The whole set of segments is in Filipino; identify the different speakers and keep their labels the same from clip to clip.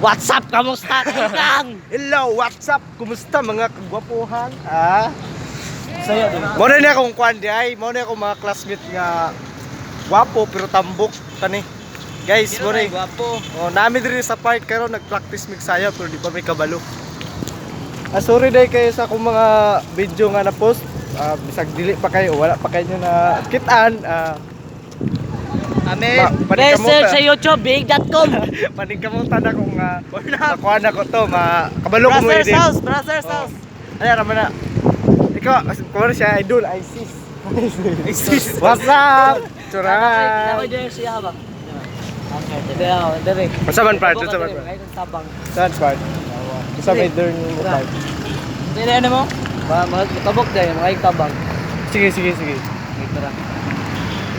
Speaker 1: What's up? Kamusta? Kailang?
Speaker 2: Hello, what's up? Kumusta mga kagwapuhan?
Speaker 1: Saya din.
Speaker 2: Mo na akong kwan di ay, mo na akong mga classmate nga gwapo pero tambok kani. Guys, mo na.
Speaker 1: Gwapo.
Speaker 2: Oh, nami diri sa park karon nag-practice mig sayaw pero di pa may kabalo. Sorry day kayo sa akong mga video nga na-post. Bisag dili pa kayo, wala pa kayo na kitaan.
Speaker 1: Amen. Message sa YouTube, big.com.
Speaker 2: Paningkamutan akong nakuha na ko to, kabalo ko mo edit.
Speaker 1: Brother's house.
Speaker 2: Ay, raman na. Ikaw, kumano siya, idol, ISIS. ISIS. What's up? Churan.
Speaker 1: Ako din siya ba? Okay, dere.
Speaker 2: Masa man part? Masa man part?
Speaker 1: Kahit ang tabang.
Speaker 2: Saan part? Masa may door ni mo part?
Speaker 1: Dere ano mo? Tabok dahil, mga tabang.
Speaker 2: Sige.
Speaker 1: Ito ra.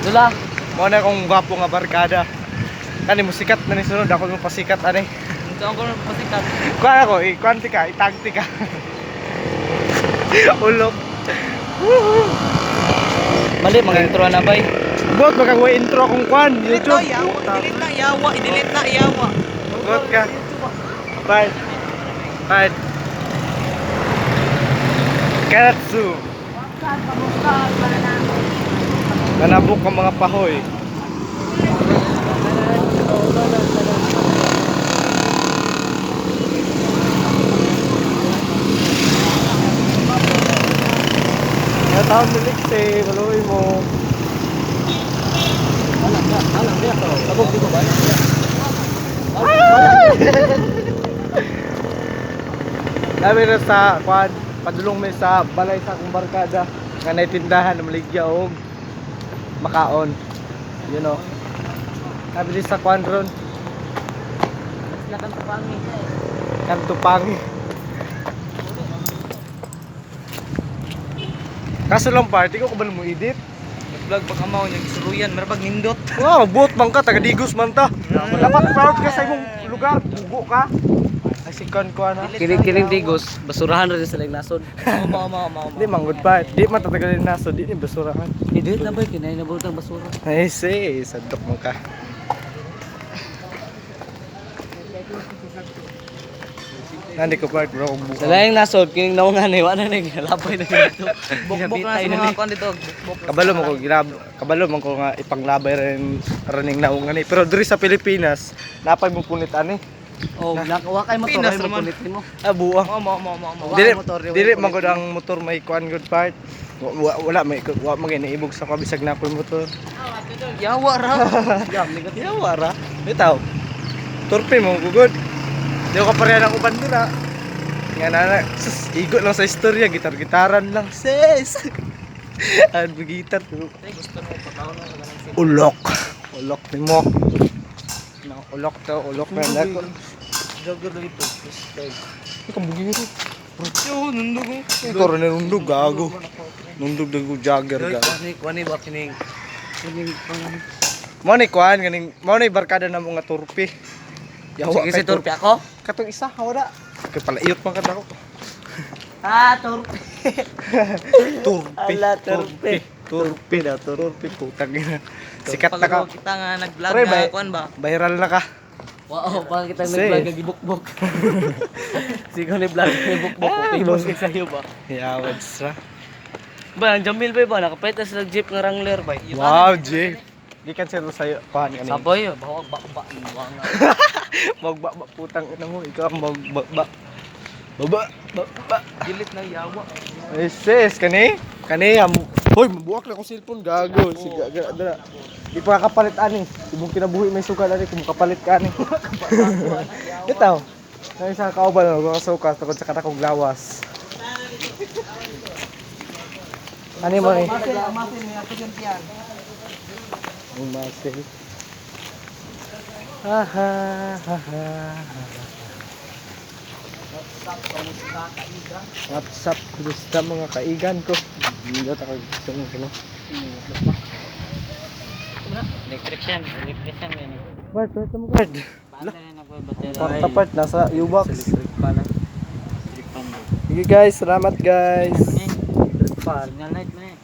Speaker 1: Dula.
Speaker 2: Mo na akong gwapo nga barkada. Kani mo sikat na ni sunod, ako mo pasikat ani.
Speaker 1: Ito ako na pasikat.
Speaker 2: Kuha ako, ikwanti ka, itagti ka. Ulok.
Speaker 1: Mali, mga intro na bay.
Speaker 2: Buot magagawa intro akong kwan, YouTube.
Speaker 1: Delete na yawa.
Speaker 2: Buot ka. Bye. Karatsu. Nanabok ang mga pahoy. Kaya taon milik si maluwi mo.
Speaker 1: Alam dia to. Tabok di ko ba?
Speaker 2: Dami na sa kwan, padulong may sa balay sa akong barkada nga naitindahan ng maligya og makaon. You know. Sabi din sa kwan ron,
Speaker 1: Sila kan tupangi.
Speaker 2: Kantupangi. Kaso lang party ko kabalo mo edit.
Speaker 1: Vlog pa kamaw yung suluyan, marabag nindot.
Speaker 2: Wow, buot man ka, taga Digos man ta. Dapat proud ka sa imong lugar, bugo ka. Ay sikon ko ana.
Speaker 1: Kiling Digos, basurahan rin sa nasod. Mau.
Speaker 2: Di manggod pa. Di man tatagalin naso, di ni basurahan.
Speaker 1: Idit na ba kinay na butang basura?
Speaker 2: Ay say, sadok mo ka. Nandi ko part bro, kung
Speaker 1: Sa
Speaker 2: buka.
Speaker 1: layang nasod, kining naungan ni wala na labay na dito. Bukbok na sa mga kuan dito.
Speaker 2: Kabalo man ko nga ipanglabay rin running naungan ni. Pero diri sa Pilipinas, napay mo punit ani.
Speaker 1: Oh, nakawa kay motor ay mapunit mo.
Speaker 2: Buang.
Speaker 1: Mo.
Speaker 2: Dili man gud ang motor may kuan good part. Wala may maginaibog sa kabisag na ko motor.
Speaker 1: Yawa ra.
Speaker 2: Yawa ra. Bitaw. Turpin mo gugod. Di ko pareha ng uban dira. Nga nana, sus, igot lang sa istorya, gitar-gitaran lang, sis. Ano gitar ko.
Speaker 1: Gusto mo pataw na ganang
Speaker 2: Ulok ni mo. Ulok na ako.
Speaker 1: jogger dito.
Speaker 2: Ikaw bugi nito.
Speaker 1: Yo, nundog.
Speaker 2: Ikaw rin nundog, gago. Nundog na ko jagger ka.
Speaker 1: Kuani ba kining
Speaker 2: Mo ni kuan ganing, mo ni barkada na mga turpi.
Speaker 1: Yawa kay turpi ako?
Speaker 2: Katong isa wala. Kay palaiyot man kada ko.
Speaker 1: Turpi.
Speaker 2: Turpi.
Speaker 1: Ala, turpi.
Speaker 2: Turpi putang ina. Sikat na ka.
Speaker 1: Kita nga nag-vlog
Speaker 2: Pre,
Speaker 1: na kuan ba?
Speaker 2: Viral na ka.
Speaker 1: Wow, pa kita
Speaker 2: Say.
Speaker 1: nag-vlog nga gibukbok. Sigo ni vlog gibukbok. Famous kay sayo ba?
Speaker 2: Yawad sa.
Speaker 1: Ba, ang Jamil ba nakapait na sa jeep nga Wrangler ba?
Speaker 2: Wow, Jay. Gikan sila sa'yo. Kuhan ka
Speaker 1: Saboy, bawag ba.
Speaker 2: Magba putang ina mo. Ikaw ang magba. Baba.
Speaker 1: Gilit na yawa.
Speaker 2: Ay sis, kani? Hoy, mabuak na akong cellphone. Gago. Sige, dala. Di pa kapalit ani. Ibong kinabuhi may suka ani kung kapalit ka ani. Ito. Ang isang kauban na suka tungkol sa katakong lawas. Ani mo ni? Umasin. Ha. WhatsApp, kumusta mga kaigan ko? Hindi ako gusto mo sino.
Speaker 1: Electric yan yan.
Speaker 2: Bart, mo Bart. Part nasa U-box. Sige guys, salamat guys.
Speaker 1: Fan, light man eh.